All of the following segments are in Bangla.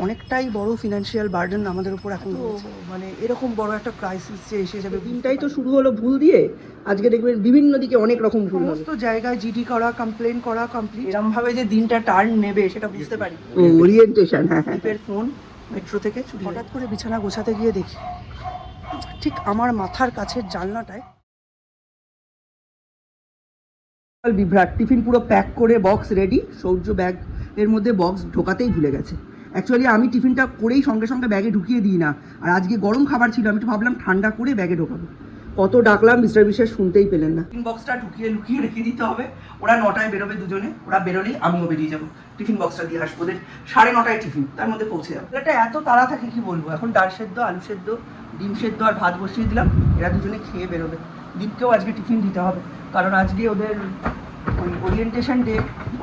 অনেকটাই বড় ফিনান্সিয়াল বার্ডেন আমাদের উপর এখন রয়েছে। মানে এরকম বড় একটা ক্রাইসিস যে এসে যাবে, দিনটাই তো শুরু হলো ভুল দিয়ে, আজকে দেখবেন বিভিন্ন দিকে অনেক রকম ভুল হবে। সমস্ত জায়গায় জিডি করা, কমপ্লেন করা কমপ্লিট, এরকম ভাবে যে দিনটা টার্ন নেবে সেটা বুঝতে পারি। ওরিয়েন্টেশন, হ্যাঁ হ্যাঁ। দীপের ফোন মেট্রো থেকে চুরি। হঠাৎ করে বিছানা গোছাতে গিয়ে দেখি ঠিক আমার মাথার কাছের জানলাটায় বিভ্রাট। টিফিন পুরো প্যাক করে বক্স রেডি, সৌর্য ব্যাগ এর মধ্যে বক্স ঢোকাতেই ভুলে গেছে। অ্যাকচুয়ালি আমি টিফিনটা করেই সঙ্গে সঙ্গে ব্যাগে ঢুকিয়ে দিই না, আর আজকে গরম খাবার ছিল, আমি তো ভাবলাম ঠান্ডা করে ব্যাগে ঢোকাবো। কত ডাকলাম, মিস্টার বিশ্বাস শুনতেই পেলেন না। টিফিন বক্সটা ঢুকিয়ে লুকিয়ে রেখে দিতে হবে। ওরা 9টায় বেরোবে দুজনে, ওরা বেরোলেই আমিও বেরিয়ে যাবো, টিফিন বক্সটা দিয়ে আসবো। ওদের 9:30 টিফিন, তার মধ্যে পৌঁছে যাবো। এটা এত তাড়া থাকে কি বলবো। এখন ডাল সেদ্ধ, আলু সেদ্ধ, ডিম সেদ্ধ আর ভাত বসিয়ে দিলাম, এরা দুজনে খেয়ে বেরোবে। দীপকেও আজকে টিফিন দিতে হবে, কারণ আজকে ওদের ওই ওরিয়েন্টেশন ডে।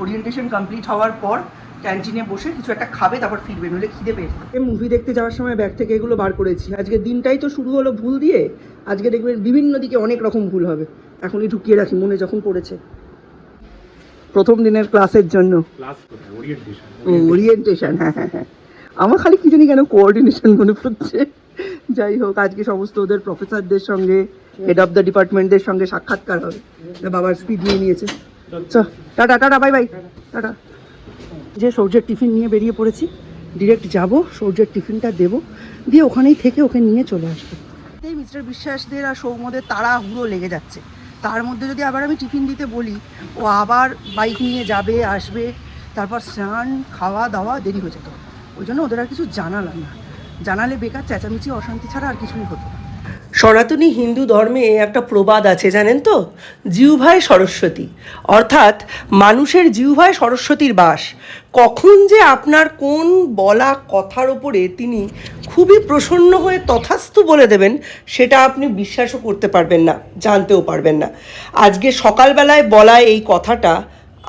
ওরিয়েন্টেশন কমপ্লিট হওয়ার পর ক্যান্টিনে বসে কিছু একটা খাবে, তারপর ফিরবে, নইলে খিদে পেয়েছে। মুভি দেখতে যাওয়ার সময় ব্যাগ থেকে এগুলো বার করেছি। আজকে দিনটাই তো শুরু হলো ভুল দিয়ে, আজকে দেখবেন বিভিন্ন দিকে অনেক রকম ভুল হবে। এখনই ঢুকিয়ে রাখি, মনে যখন পড়েছে। প্রথম দিনের ক্লাসের জন্য ওরিয়েন্টেশন, হ্যাঁ হ্যাঁ হ্যাঁ। আমার খালি কি জানি কেন কোঅর্ডিনেশন মনে পড়ছে। যাই হোক, আজকে সমস্ত ওদের প্রফেসরদের সঙ্গে, হেড অফ দ্য ডিপার্টমেন্টদের সঙ্গে সাক্ষাৎকার হবে। বাবার স্পিড নিয়ে নিয়েছে। Tata tata, bye bye, tata. যে সৌর্যের টিফিন নিয়ে বেরিয়ে পড়েছি, ডিরেক্ট যাব, সৌর্যের টিফিনটা দেবো, দিয়ে ওখানেই থেকে ওকে নিয়ে চলে আসবো। এই মিস্টার বিশ্বাসদের আর সৌম্যদের তাড়াহুড়ো লেগে যাচ্ছে। তার মধ্যে যদি আবার আমি টিফিন দিতে বলি, ও আবার বাইক নিয়ে যাবে আসবে, তারপর স্নান খাওয়া দাওয়া দেরি হয়ে যেত। ওই জন্য ওদের আর কিছু জানালাম না, জানালে বেকার চেঁচামেচি অশান্তি ছাড়া আর কিছুই হতো না। সনাতনী হিন্দু ধর্মে একটা প্রবাদ আছে জানেন তো, জিহ্বায় সরস্বতী, অর্থাৎ মানুষের জিহ্বায় সরস্বতীর বাস। কখন যে আপনার কোন বলা কথার ওপরে তিনি খুবই প্রসন্ন হয়ে তথাস্তু বলে দেবেন, সেটা আপনি বিশ্বাসও করতে পারবেন না, জানতেও পারবেন না। আজকে সকালবেলায় বলা এই কথাটা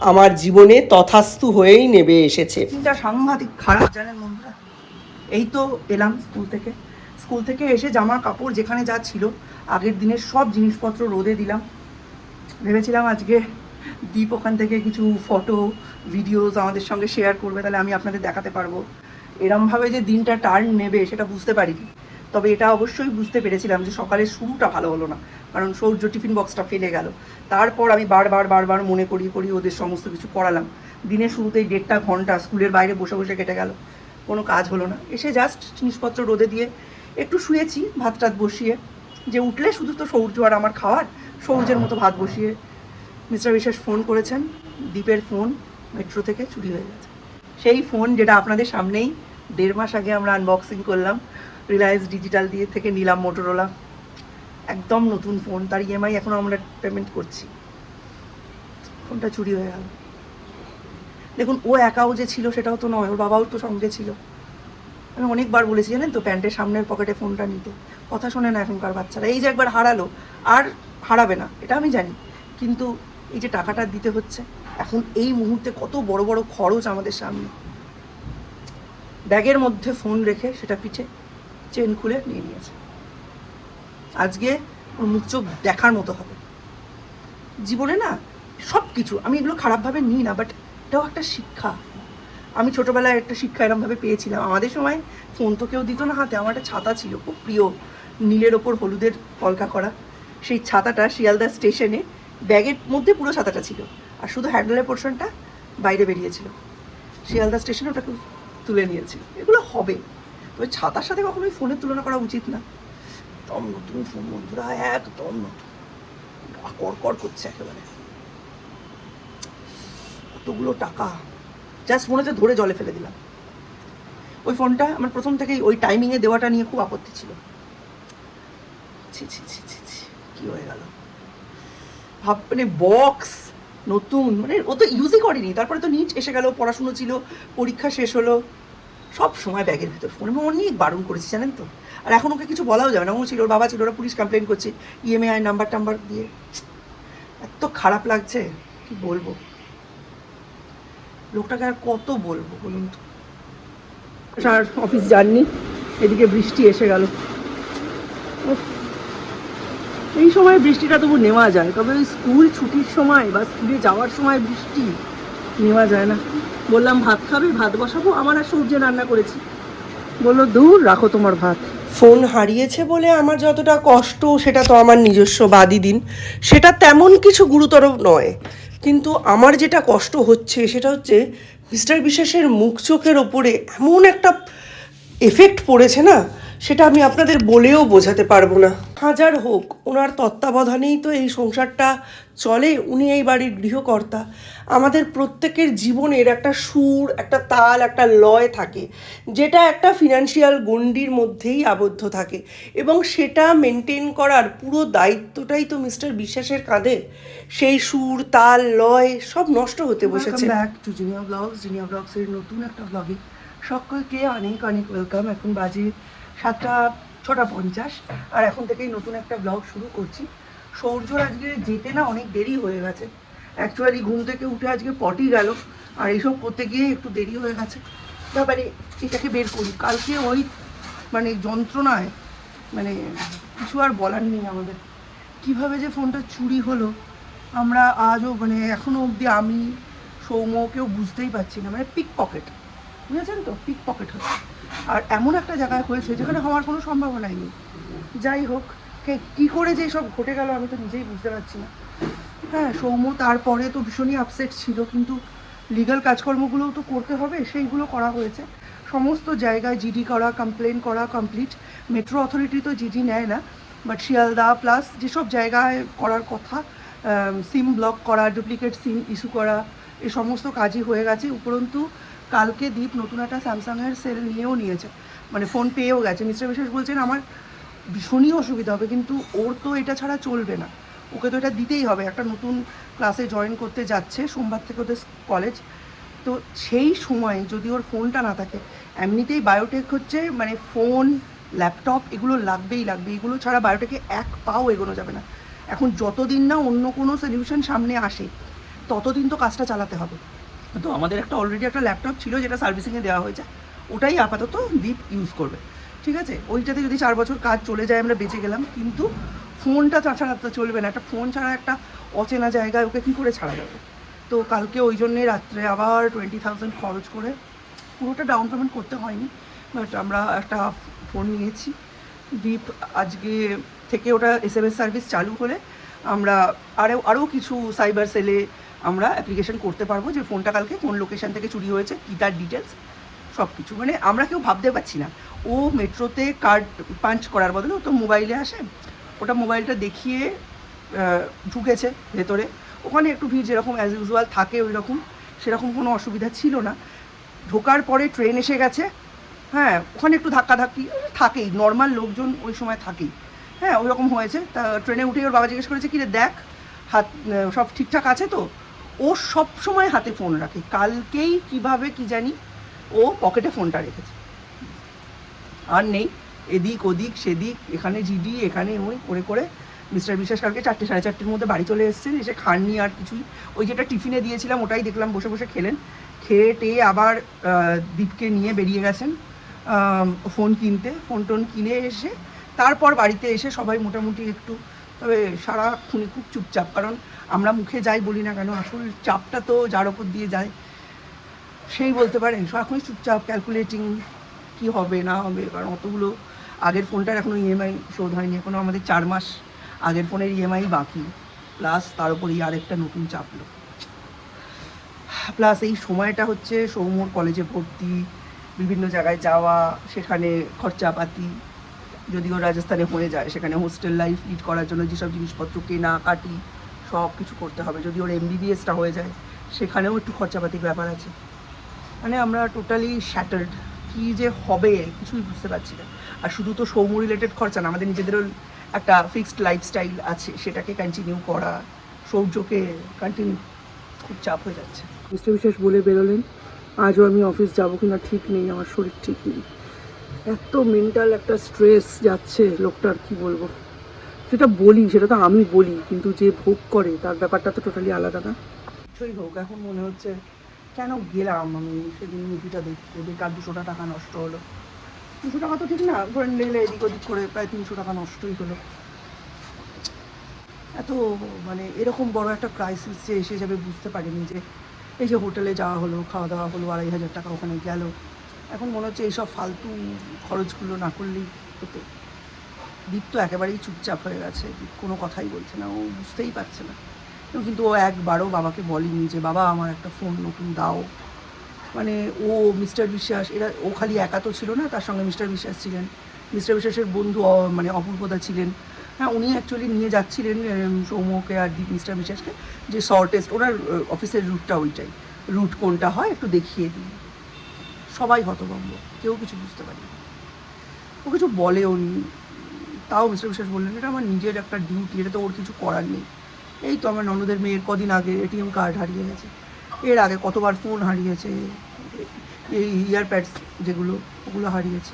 আমার জীবনে তথাস্তু হয়েই নেমে এসেছে। এটা সাংঘাতিক খারাপ জানেন বন্ধুরা। এই তো এলাম স্কুল থেকে এসে জামা কাপড় যেখানে যা ছিল আগের দিনের সব জিনিসপত্র রোদে দিলাম। ভেবেছিলাম আজকে দীপ ওখান থেকে কিছু ফটো ভিডিওস আমাদের সঙ্গে শেয়ার করবে, তাহলে আমি আপনাদের দেখাতে পারবো। এরমভাবে যে দিনটা টার্ন নেবে সেটা বুঝতে পারিনি। তবে এটা অবশ্যই বুঝতে পেরেছিলাম যে সকালের শুরুটা ভালো হলো না, কারণ সৌর্য টিফিন বক্সটা ফেলে গেল। তারপর আমি বারবার মনে করিয়ে ওদের সমস্ত কিছু করালাম। দিনের শুরুতেই 1.5 ঘন্টা স্কুলের বাইরে বসে বসে কেটে গেল, কোনো কাজ হলো না। এসে জাস্ট জিনিসপত্র রোদে দিয়ে একটু শুয়েছি, ভাত টাত বসিয়ে। যে উঠলে শুধু তো সৌর্য আর আমার খাওয়ার, সৌর্যের মতো ভাত বসিয়ে মিস্টার বিশ্বাস ফোন করেছেন। দীপের ফোন মেট্রো থেকে চুরি হয়ে গেছে। সেই ফোন যেটা আপনাদের সামনেই 1.5 মাস আগে আমরা আনবক্সিং করলাম, রিলায়েন্স ডিজিটাল দিয়ে থেকে নিলাম, মোটোরোলা, একদম নতুন ফোন। তার ইএমআই এখন আমরা পেমেন্ট করছি। ফোনটা চুরি হয়ে গেল। দেখুন, ও একাও যে ছিল সেটাও তো নয়, ওর বাবাও তো সঙ্গে ছিল। আমি অনেকবার বলেছি জানেন তো, প্যান্টের সামনের পকেটে ফোনটা নিতে। কথা শোনে না এখনকার বাচ্চারা। এই যে একবার হারালো, আর হারাবে না এটা আমি জানি, কিন্তু এই যে টাকাটা দিতে হচ্ছে এখন এই মুহূর্তে, কত বড় বড় খরচ আমাদের সামনে। ব্যাগের মধ্যে ফোন রেখে সেটা পিঠে চেন খুলে নিয়ে নিয়েছে। আজকে ওর মুখ চোখ দেখার মতো হবে। জীবনে না সব কিছু, আমি এগুলো খারাপভাবে নিই না, বাট এটাও একটা শিক্ষা। আমি ছোটোবেলায় একটা শিক্ষা এরমভাবে পেয়েছিলাম। আমাদের সময় ফোন তো কেউ দিত না হাতে। আমার একটা ছাতা ছিল খুব প্রিয়, নীলের ওপর হলুদের কলকা করা। সেই ছাতাটা শিয়ালদা স্টেশনে ব্যাগের মধ্যে পুরো ছাতাটা ছিল, আর শুধু হ্যান্ডেলের পোর্শনটা বাইরে বেরিয়েছিল। শিয়ালদা স্টেশনে ওটাকে তুলে নিয়েছিল। এগুলো হবে, তবে ছাতার সাথে কখনোই ফোনের তুলনা করা উচিত না। একদম নতুন ফোন বন্ধুরা, একদম নতুন, কড়কড় করছে একেবারে। কতগুলো টাকা, জাস্ট মনে হচ্ছে ধরে জলে ফেলে দিলাম। ওই ফোনটা আমার প্রথম থেকেই ওই টাইমিংয়ে দেওয়াটা নিয়ে খুব আপত্তি ছিল। ছি ছি ছি ছি ছি, কী হয়ে গেল ভাব। মানে বক্স নতুন, মানে ও তো ইউজই করেনি। তারপরে তো নিট এসে গেল, পড়াশুনো ছিল, পরীক্ষা শেষ হলো, সব সময় ব্যাগের ভিতর ফোন। আমি অনেক বারণ করেছি জানেন তো। আর এখন ওকে কিছু বলাও যাবে না। ও ছিল, ওর বাবা ছিল, ওরা পুলিশ কমপ্লেন করছে ইএমআই নাম্বার টাম্বার দিয়ে। এত খারাপ লাগছে কি বলবো, লোকটাকে আর কত বলবো বলুন তো। আর অফিস যাননি, এদিকে বৃষ্টি এসে গেল। এই সময় বৃষ্টিটা তবু নেওয়া যায়, তবে ওই স্কুল ছুটির সময় বা স্কুলে যাওয়ার সময় বৃষ্টি, নেওয়া যায় না। বললাম ভাত খাবে, ভাত বসাবো, আমার আর সবজি রান্না করেছি, বললো দূর রাখো তোমার ভাত। ফোন হারিয়েছে বলে আমার যতটা কষ্ট সেটা তো আমার নিজস্ব, বাদই দিন, সেটা তেমন কিছু গুরুতর নয়, কিন্তু আমার যেটা কষ্ট হচ্ছে সেটা হচ্ছে মিস্টার বিশ্বাসের মুখ চোখের ওপরে এমন একটা এফেক্ট পড়েছে না, সেটা আমি আপনাদের বলেও বোঝাতে পারবো না। হাজার হোক ওনার তত্ত্বাবধানেই তো এই সংসারটা চলে, উনি এই বাড়ির গৃহকর্তা। আমাদের প্রত্যেকের জীবনের একটা সুর, একটা তাল, একটা লয় থাকে, যেটা একটা ফিনান্সিয়াল গণ্ডির মধ্যেই আবদ্ধ থাকে, এবং সেটা মেনটেন করার পুরো দায়িত্বটাই তো মিস্টার বিশ্বাসের কাঁধে। সেই সুর, তাল, লয় সব নষ্ট হতে বসেছে। Back to Jinia blogs, Jinia ব্লগসের নতুন একটা ব্লগে সকলকে অনেক অনেক ওয়েলকাম। এখন বাজে 6:50, আর এখন থেকেই নতুন একটা ব্লগ শুরু করছি। সৌর্যর আজকে যেতে না অনেক দেরি হয়ে গেছে, অ্যাকচুয়ালি ঘুম থেকে উঠে আজকে পটি গেল, আর এইসব করতে গিয়ে একটু দেরি হয়ে গেছে। তারপরে এটাকে বের করি, কালকে ওই মানে যন্ত্রণায় মানে কিছু আর বলার নেই আমাদের। কিভাবে যে ফোনটা চুরি হলো আমরা আজও মানে এখনও অবধি আমি, সৌম্য, কেউ বুঝতেই পারছি না। মানে পিক পকেট, বুঝেছেন তো, পিক পকেট হচ্ছে, আর এমন একটা জায়গায় হয়েছে যেখানে হওয়ার কোনো সম্ভাবনাই নেই। যাই হোক, কী করে যে সব ঘটে গেল আমি তো নিজেই বুঝতে পারছি না। হ্যাঁ, সৌম্য তারপরে তো ভীষণই আপসেট ছিল, কিন্তু লিগ্যাল কাজকর্মগুলোও তো করতে হবে, সেইগুলো করা হয়েছে। সমস্ত জায়গায় জিডি করা, কমপ্লেন করা কমপ্লিট। মেট্রো অথরিটি তো জিডি নেয় না, বাট শিয়ালদা প্লাস যেসব জায়গায় করার কথা, সিম ব্লক করা, ডুপ্লিকেট সিম ইস্যু করা, এই সমস্ত কাজই হয়ে গেছে। উপরন্তু কালকে দীপ নতুন একটা স্যামসাংয়ের সেল নিয়েও নিয়েছে, মানে ফোন পেয়েও গেছে। মিস্টার বিশ্বাস বলছেন আমার ভীষণই অসুবিধা হবে, কিন্তু ওর তো এটা ছাড়া চলবে না, ওকে তো এটা দিতেই হবে। একটা নতুন ক্লাসে জয়েন করতে যাচ্ছে, সোমবার থেকে ওদের কলেজ, তো সেই সময় যদি ওর ফোনটা না থাকে, এমনিতেই বায়োটেক হচ্ছে মানে ফোন, ল্যাপটপ এগুলো লাগবেই লাগবে, এগুলো ছাড়া বায়োটেকে এক পাও এগোনো যাবে না। এখন যতদিন না অন্য কোনো সলিউশন সামনে আসে ততদিন তো কাজটা চালাতে হবে। তো আমাদের একটা অলরেডি একটা ল্যাপটপ ছিল যেটা সার্ভিসিংয়ে দেওয়া হয়েছে, ওটাই আপাতত দীপ ইউজ করবে, ঠিক আছে। ওইটাতে যদি 4 বছর কাজ চলে যায় আমরা বেঁচে গেলাম, কিন্তু ফোনটা ছাড়া তো চলবে না। একটা ফোন ছাড়া একটা অচেনা জায়গায় ওকে কী করে ছাড়া যাবে। তো কালকে ওই জন্যে রাত্রে আবার 20,000 খরচ করে, পুরোটা ডাউন পেমেন্ট করতে হয়নি, বাট আমরা একটা ফোন নিয়েছি। দীপ আজকে থেকে ওটা SMS সার্ভিস চালু হলে আমরা আরও কিছু সাইবার সেলে আমরা অ্যাপ্লিকেশন করতে পারবো যে ফোনটা কালকে কোন লোকেশন থেকে চুরি হয়েছে, কী তার ডিটেলস সব কিছু। মানে আমরা কেউ ভাবতে পারছি না, ও মেট্রোতে কার্ড পাঞ্চ করার বদলে ও তো মোবাইলে আসে, ওটা মোবাইলটা দেখিয়ে ঢুকেছে ভেতরে। ওখানে একটু ভিড় যেরকম অ্যাজ ইউজুয়াল থাকে ওই রকম, সেরকম কোনো অসুবিধা ছিল না। ঢোকার পরে ট্রেন এসে গেছে, হ্যাঁ ওখানে একটু ধাক্কাধাক্কি থাকেই, নর্মাল লোকজন ওই সময় থাকেই, হ্যাঁ ওই রকম হয়েছে। তা ট্রেনে উঠেই ওর বাবা জিজ্ঞেস করেছে কি রে দেখ হাত সব ঠিকঠাক আছে তো। ও সব সময় হাতে ফোন রাখে, কালকেই কিভাবে কি জানি ও পকেটে ফোনটা রেখেছে, আর নেই, এদিক ওদিক সেদিক, এখানে জিডি এখানে ওই করে করে মিস্টার বিশ্বাস কালকে 4টে সাড়ে 4টের মধ্যে বাড়ি চলে এসেছেন, এসে খাননি আর কিছুই। ওই যেটা টিফিনে দিয়েছিলাম ওটাই দেখলাম বসে বসে খেলেন, খেয়ে টেয়ে আবার দীপকে নিয়ে বেরিয়ে গেছেন ফোন কিনতে। ফোন টোন কিনে এসে তারপর বাড়িতে এসে সবাই মোটামুটি একটু, তবে সারাক্ষণই খুব চুপচাপ, কারণ আমরা মুখে যাই বলি না কেন আসল চাপটা তো যার ওপর দিয়ে যায় সেই বলতে পারেন। সারাক্ষণই চুপচাপ ক্যালকুলেটিং কি হবে না হবে, কারণ অতগুলো আগের ফোনটার এখনও ইএমআই শোধ হয়নি, এখনও আমাদের 4 মাস আগের ফোনের ইএমআই বাকি, প্লাস তার উপরেই আরেকটা নতুন চাপলো, প্লাস এই সময়টা হচ্ছে সৌম্যর কলেজে ভর্তি, বিভিন্ন জায়গায় যাওয়া, সেখানে খরচাপাতি, যদিও রাজস্থানে হয়ে যায় সেখানে হোস্টেল লাইফ লিড করার জন্য যেসব জিনিসপত্র কেনা কাটি সব কিছু করতে হবে। যদি ওর MBBSটা হয়ে যায় সেখানেও একটু খরচাপাতির ব্যাপার আছে। মানে আমরা টোটালি শ্যাটার্ড, কী যে হবে কিছুই বুঝতে পারছি না। আর শুধু তো সৌম্য রিলেটেড খরচা না, আমাদের নিজেদেরও একটা ফিক্সড লাইফস্টাইল আছে, সেটাকে কন্টিনিউ করা, সৌর্যকে কন্টিনিউ, খুব চাপ হয়ে যাচ্ছে। মিস্টার বিশ্বাস বলে বেরোলেন আজও আমি অফিস যাবো কিনা ঠিক নেই, আমার শরীর ঠিক নেই, এত মেন্টাল একটা স্ট্রেস যাচ্ছে লোকটার, কি বলবো। যেটা বলি সেটা তো আমি বলি, কিন্তু যে ভোগ করে তার ব্যাপারটা তো টোটালি আলাদা না। কিছুই হোক, এখন মনে হচ্ছে কেন গেলাম আমি সেদিন মুভিটা দেখতে, বেকার 200 টাকা নষ্ট হলো। 200 টাকা তো ঠিক না, ধরে নিলে এদিক ওদিক করে প্রায় 300 টাকা নষ্টই হলো। এত মানে এরকম বড় একটা ক্রাইসিস যে এসে যাবে বুঝতে পারিনি, যে এই যে হোটেলে যাওয়া হলো, খাওয়া দাওয়া হলো, 2,500 টাকা ওখানে গেল। এখন মনে হচ্ছে এইসব ফালতু খরচগুলো না করলেই হতো। দীপ তো একেবারেই চুপচাপ হয়ে গেছে, দীপ কোনো কথাই বলছে না, ও বুঝতেই পারছে না। কিন্তু ও একবারও বাবাকে বলেনি যে বাবা আমার একটা ফোন নতুন দাও। মানে ও মিস্টার বিশ্বাস, ও খালি একা তো ছিল না, তার সঙ্গে মিস্টার বিশ্বাস ছিলেন, মিস্টার বিশ্বাসের বন্ধু মানে অপূর্বদা ছিলেন। হ্যাঁ, উনি অ্যাকচুয়ালি নিয়ে যাচ্ছিলেন সৌম্যকে আর মিস্টার বিশ্বাসকে, যে শর্টেস্ট ওনার অফিসের রুটটা ওইটাই, রুট কোনটা হয় একটু দেখিয়ে দিই। সবাই হতভম্ব, কেউ কিছু বুঝতে পারেনি, ও কিছু বলেও নি। তাও মিস্টার বিশ্বাস বললেন এটা আমার নিজের একটা ডিউটি, এটা তো ওর কিছু করার নেই। এই তো আমার ননদের মেয়ের কদিন আগে এটিএম কার্ড হারিয়ে গেছে, এর আগে কতবার ফোন হারিয়েছে, এই ইয়ারপ্যাডস যেগুলো ওগুলো হারিয়েছে,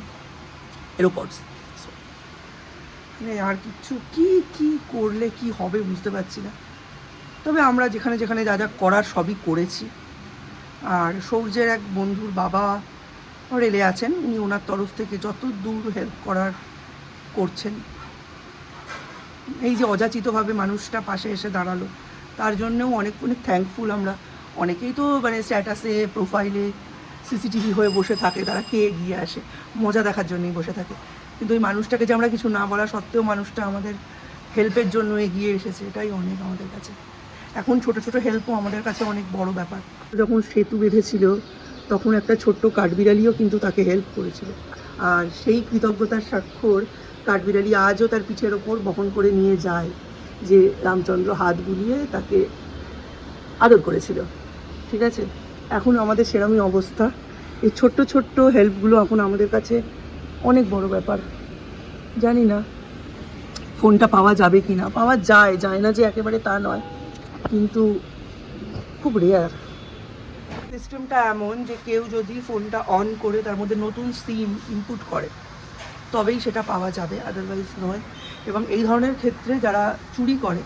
এরোপডস। মানে আর কিছু কি করলে কি হবে বুঝতে পারছি না। তবে আমরা যেখানে যেখানে যা যা করার সবই করেছি। আর সৌর্যের এক বন্ধুর বাবা রেলে আছেন, উনি ওনার তরফ থেকে যত দূর হেল্প করার করছেন। এই যে অযাচিতভাবে মানুষটা পাশে এসে দাঁড়ালো, তার জন্যও অনেক অনেক থ্যাঙ্কফুল আমরা। অনেকেই তো মানে স্ট্যাটাসে প্রোফাইলে সিসিটিভি হয়ে বসে থাকে, তারা কে এগিয়ে আসে মজা দেখার জন্যই বসে থাকে, কিন্তু ওই মানুষটাকে যে আমরা কিছু না বলা সত্ত্বেও মানুষটা আমাদের হেল্পের জন্য এগিয়ে এসেছে, এটাই অনেক আমাদের কাছে। এখন ছোট ছোট হেল্পও আমাদের কাছে অনেক বড় ব্যাপার। যখন সেতু বেঁধেছিল তখন একটা ছোট্ট কাঠবিড়ালিও কিন্তু তাকে হেল্প করেছিল, আর সেই কৃতজ্ঞতার স্বাক্ষর কাঠবিড়ালি আজও তার পিঠের ওপর বহন করে নিয়ে যায়, যে রামচন্দ্র হাত বুলিয়ে তাকে আদর করেছিল। ঠিক আছে, এখন আমাদের সেরকমই অবস্থা। এই ছোট্ট ছোট্ট হেল্পগুলো এখন আমাদের কাছে অনেক বড় ব্যাপার। জানি না ফোনটা পাওয়া যাবে কি না, পাওয়া যায় না যে একেবারে তা নয়, কিন্তু খুব রেয়ার। সিস্টেমটা এমন যে কেউ যদি ফোনটা অন করে তার মধ্যে নতুন সিম ইনপুট করে তবেই সেটা পাওয়া যাবে, আদারওয়াইজ নয়। এবং এই ধরনের ক্ষেত্রে যারা চুরি করে,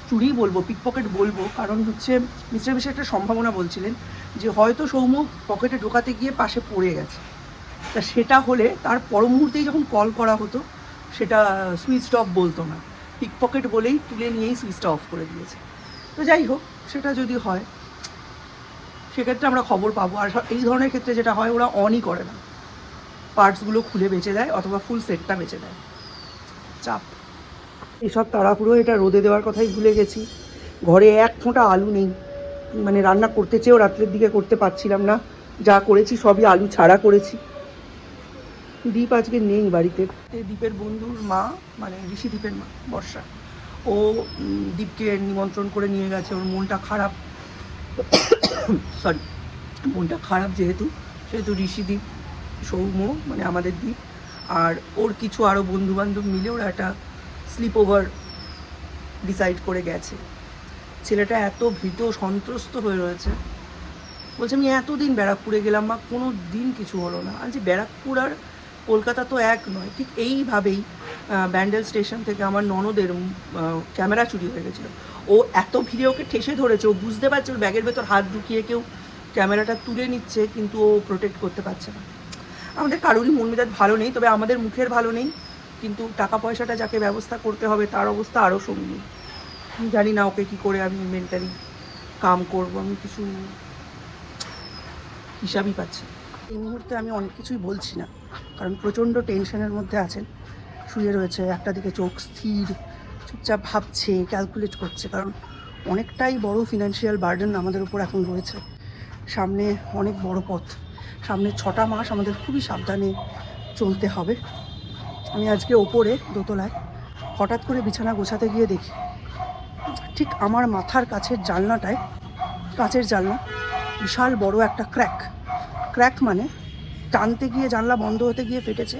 চুরি বলবো, পিকপকেট বলবো, কারণ হচ্ছে মিস্টার বিশ্বাস একটা সম্ভাবনা বলছিলেন যে হয়তো সৌম্য পকেটে ঢোকাতে গিয়ে পাশে পড়ে গেছে, তা সেটা হলে তার পর মুহূর্তেই যখন কল করা হতো সেটা সুইচ অফ বলতো না, পিকপকেট বলেই তুলে নিয়েই সুইচটা অফ করে দিয়েছে। তো যাই হোক, সেটা যদি হয় সেক্ষেত্রে আমরা খবর পাবো। আর এই ধরনের ক্ষেত্রে যেটা হয়, ওরা অনই করে না, পার্টসগুলো খুলে বেঁচে দেয় অথবা ফুল সেটটা বেঁচে দেয়। চাপ এসব তাড়াহুড়ো, এটা রোদে দেওয়ার কথাই ভুলে গেছি। ঘরে এক ফোঁটা আলু নেই, মানে রান্না করতে চেয়েও রাত্রের দিকে করতে পারছিলাম না, যা করেছি সবই আলু ছাড়া করেছি। দীপ আজকে নেই বাড়িতে। দীপের বন্ধুর মা, মানে ঋষি দীপের মা বর্ষা, ও দীপকে নিমন্ত্রণ করে নিয়ে গেছে। ওর মনটা খারাপ, সরি, মনটা খারাপ যেহেতু, সেহেতু ঋষিদীপ, সৌম্য মানে আমাদের দ্বীপ আর ওর কিছু আরও বন্ধুবান্ধব মিলে ওরা একটা স্লিপ ওভার ডিসাইড করে গেছে। ছেলেটা এত ভীত সন্ত্রস্ত হয়ে রয়েছে, বলছে আমি এতদিন ব্যারাকপুরে গেলাম বা কোনো দিন কিছু হলো না। আর যে ব্যারাকপুর আর কলকাতা তো এক নয়, ঠিক এইভাবেই ব্যান্ডেল স্টেশন থেকে আমার ননদের ক্যামেরা চুরি হয়ে গেছিলো। ও এত ভিড়ে ওকে ঠেসে ধরেছে, ও বুঝতে পারছে ওর ব্যাগের ভেতর হাত ঢুকিয়ে কেউ ক্যামেরাটা তুলে নিচ্ছে, কিন্তু ও প্রোটেক্ট করতে পারছে না। আমাদের কারোরই মন মেজাজ ভালো নেই, তবে আমাদের মুখের ভালো নেই, কিন্তু টাকা পয়সাটা যাকে ব্যবস্থা করতে হবে তার অবস্থা আরও সঙ্গী। জানি না ওকে কী করে আমি মেন্টালি কাম করবো, আমি কিছু হিসাবই পাচ্ছি এই মুহূর্তে। আমি অনেক কিছুই বলছি না, কারণ প্রচণ্ড টেনশনের মধ্যে আছেন, শুয়ে রয়েছে, একটা দিকে চোখ স্থির, চুপচাপ ভাবছে, ক্যালকুলেট করছে, কারণ অনেকটাই বড় ফিনান্সিয়াল বার্ডেন আমাদের উপর এখন রয়েছে। সামনে অনেক বড় পথ, সামনে 6টা মাস আমাদের খুবই সাবধানে চলতে হবে। আমি আজকে ওপরে দোতলায় হঠাৎ করে বিছানা গোছাতে গিয়ে দেখি ঠিক আমার মাথার কাছের জানলাটায়, কাচের জানলা, বিশাল বড় একটা ক্র্যাক মানে টানতে গিয়ে জানলা বন্ধ হতে গিয়ে ফেটেছে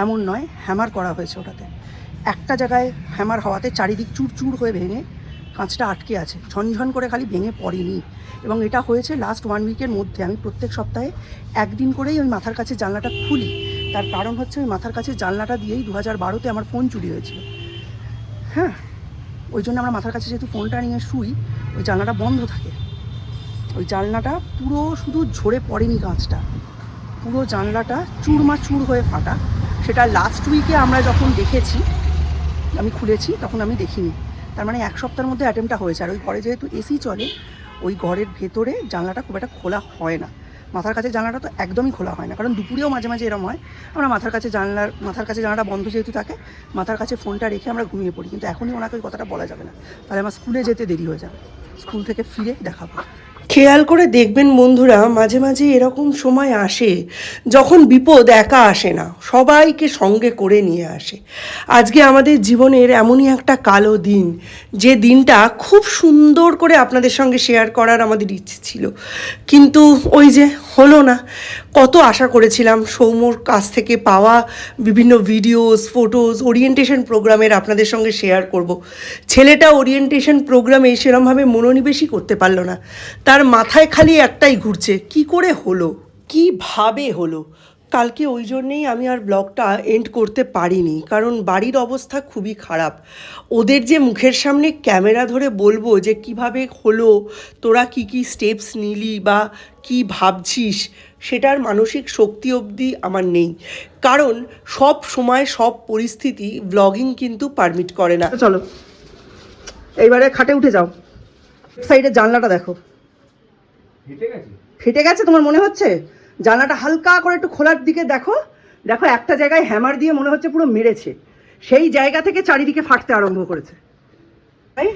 এমন নয়, হ্যামার করা হয়েছে ওটাতে। একটা জায়গায় হ্যামার হওয়াতে চারিদিক চুরচুর হয়ে ভেঙে কাঁচটা আটকে আছে, ঝনঝন করে খালি ভেঙে পড়েনি। এবং এটা হয়েছে লাস্ট 1 উইকের মধ্যে। আমি প্রত্যেক সপ্তাহে একদিন করেই ওই মাথার কাছে জানলাটা খুলি, তার কারণ হচ্ছে ওই মাথার কাছে জানলাটা দিয়েই 2012-তে আমার ফোন চুরি হয়েছিল। হ্যাঁ, ওই জন্য আমরা মাথার কাছে যেহেতু ফোনটা নিয়ে শুই, ওই জানলাটা বন্ধ থাকে। ওই জানলাটা পুরো শুধু ঝরে পড়েনি কাঁচটা, পুরো জানলাটা চুরমাচুর হয়ে ফাটা। সেটা লাস্ট উইকে আমরা যখন দেখেছি, আমি খুলেছি তখন আমি দেখিনি। তার মানে 1 সপ্তাহের মধ্যে অ্যাটেম্পটা হয়েছে। আর ওই ঘরে যেহেতু এসি চলে, ওই ঘরের ভেতরে জানলাটা খুব একটা খোলা হয় না, মাথার কাছে জানলাটা তো একদমই খোলা হয় না, কারণ দুপুরেও মাঝে মাঝে এরকম হয় আমরা মাথার কাছে জানলাটা বন্ধ যেহেতু থাকে, মাথার কাছে ফোনটা রেখে আমরা ঘুমিয়ে পড়ি। কিন্তু এখনই ওনাকে ওই কথাটা বলা যাবে না, তাহলে আমার স্কুলে যেতে দেরি হয়ে যাবে, স্কুল থেকে ফিরে দেখাবো। খেয়াল করে দেখবেন বন্ধুরা, মাঝে মাঝে এরকম সময় আসে যখন বিপদ একা আসে না, সবাইকে সঙ্গে করে নিয়ে আসে। আজকে আমাদের জীবনের এমনই একটা কালো দিন, যে দিনটা খুব সুন্দর করে আপনাদের সঙ্গে শেয়ার করার আমাদের ইচ্ছে ছিল, কিন্তু ওই যে হলো না। কত আশা করেছিলাম সৌম্যর কাছ থেকে পাওয়া বিভিন্ন ভিডিওস, ফটোস, ওরিয়েন্টেশন প্রোগ্রামের আপনাদের সঙ্গে শেয়ার করব। ছেলেটা ওরিয়েন্টেশন প্রোগ্রামে সেরমভাবে মনোনিবেশই করতে পারলো না, তার মাথায় খালি একটাই ঘুরছে, কি করে হলো, কীভাবে হলো। কালকে ওই জন্যেই আমি আর ব্লগটা এন্ড করতে পারিনি, কারণ বাড়ির অবস্থা খুবই খারাপ। ওদের যে মুখের সামনে ক্যামেরা ধরে বলবো যে কিভাবে হলো, তোরা কি কি স্টেপস নিলি বা কি ভাবছিস, সেটার মানসিক শক্তি অবধি আমার নেই, কারণ সব সময় সব পরিস্থিতি ব্লগিং কিন্তু পারমিট করে না। চলো এইবারে খাটে উঠে যাও, সাইডের জানলাটা দেখো ফেটে গেছে, তোমার মনে হচ্ছে? জানলাটা হালকা করে একটু খোলার দিকে দেখো, দেখো একটা জায়গায় হ্যামার দিয়ে মনে হচ্ছে পুরো মেরেছে, সেই জায়গা থেকে চারিদিকে ফাটতে আরম্ভ করেছে, তাই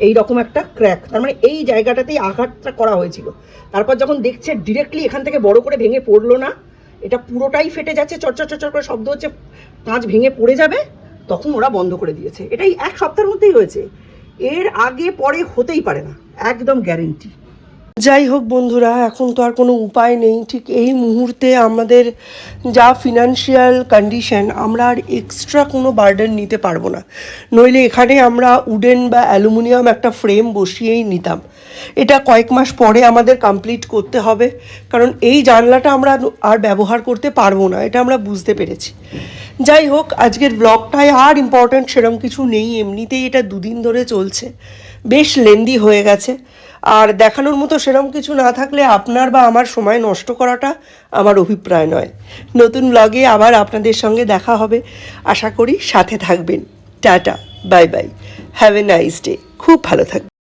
এই রকম একটা ক্র্যাক, তার মানে এই জায়গাটাতেই আঘাতটা করা হয়েছিল। তারপর যখন দেখছে ডিরেক্টলি এখান থেকে বড় করে ভেঙে পড়লো না, এটা পুরোটাই ফেটে যাচ্ছে, চরচর চরচর করে শব্দ হচ্ছে, কাঁচ ভেঙে পড়ে যাবে, তখন ওরা বন্ধ করে দিয়েছে। এটাই 1 সপ্তাহের মধ্যেই হয়েছে, এর আগে পরে হতেই পারে না, একদম গ্যারেন্টি। যাই হোক বন্ধুরা, এখন তো আর কোনো উপায় নেই। ঠিক এই মুহূর্তে আমাদের যা ফিনান্সিয়াল কন্ডিশন, আমরা আর এক্সট্রা কোনো বার্ডেন নিতে পারবো না, নইলে এখানে আমরা উডেন বা অ্যালুমিনিয়াম একটা ফ্রেম বসিয়েই নিতাম। এটা কয়েক মাস পরে আমাদের কমপ্লিট করতে হবে, কারণ এই জানলাটা আমরা আর ব্যবহার করতে পারবো না, এটা আমরা বুঝতে পেরেছি। যাই হোক, আজকের ব্লগটায় আর ইম্পর্ট্যান্ট সেরকম কিছু নেই, এমনিতেই এটা 2 দিন ধরে চলছে, বেশ লেন্দি হয়ে গেছে, আর দেখানোর মতো সেরকম কিছু না থাকলে আপনার বা আমার সময় নষ্ট করাটা আমার অভিপ্রায় নয়। নতুন ব্লগে আবার আপনাদের সঙ্গে দেখা হবে, আশা করি সাথে থাকবেন। Tata, bye bye, have a nice day, খুব ভালো থাকবেন।